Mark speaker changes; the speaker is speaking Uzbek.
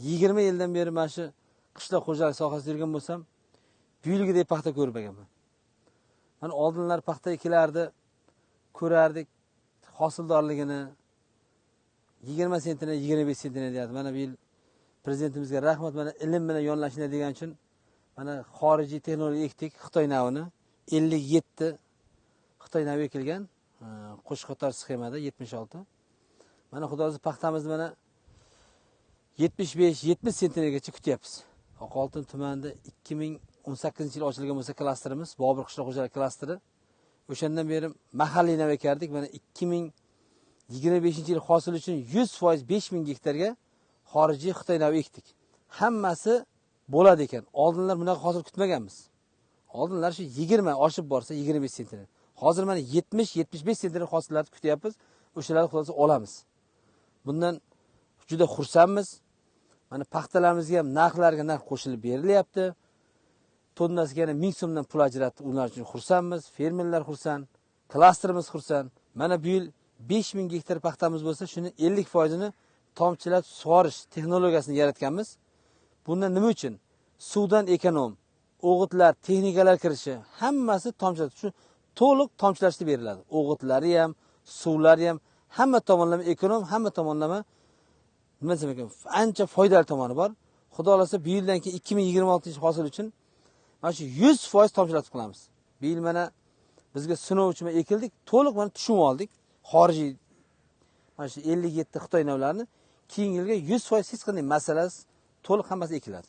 Speaker 1: 20 yildan beri mana shu qishloq xo'jalik sohasida yurgan bo'lsam, bu yilgidek paxta ko'rmaganman. Mana oldinlar paxtaga kelardi, ko'rardik hosildorligini 20 sentini, 25 sentini deyapti. Mana bu yil prezidentimizga rahmat, mana ilm bilan yonlashinglar degan uchun mana xorijiy texnologiya ekdik, Xitoy navini 57 Xitoy navi ekilgan, qo'shqo'tar sxemada 76. Mana xudosi paxtamizni mana 75-70 sentnergacha kutyapmiz. Oqoltin tumanida 2018-yil ochilgan bo'lsa klasterimiz, Bobur qishloq xo'jalik klasteri. O'shandan beri mahalliy nav ekardik. Mana 2025-yil hosil uchun 100% 5000 gektarga xorijiy Xitoy navi ekdik. Hammasi bo'ladi ekan. Oldinlar bunaqa hosil kutmaganmiz. Oldinlar shu 20 oshib borsa 25 sentner. Hozir mana 70-75 sentner hosillarni kutyapmiz. O'shalarni xudosi olamiz. Bundan juda xursandmiz. Mana paxtalarimizga ham narxlarga narx qo'shilib berilyapti. Tonnasiga yana 1000 so'mdan pul ajratib, ular uchun xursandmiz. Fermerlar xursand, klasterimiz xursand. Mana bu yil 5000 gektar paxtamiz bo'lsa, shuni 50% ni tomchilab sug'orish texnologiyasini yaratganmiz. Bundan nima uchun? Suvdan ekonom, o'g'itlar, texnikalar kirishi, hammasi tomchilatib, shu to'liq tomchilashda beriladi. O'g'itlari ham, suvlari ham hamma tomonlama ekonom, hamma tomonlama nima desam ekan, ancha foydali tomoni bor. Xudo xolasa bu yildan keyin 2026 hosil uchun mana shu 100% tomchilatib qilamiz. Bu yil mana bizga sinov uchun ekildik, to'liq mana tushunib oldik. Xorijiy mana shu 57 Xitoy navlarini keyingi yilga 100% hech qanday masalasiz to'liq hammasi ekiladi.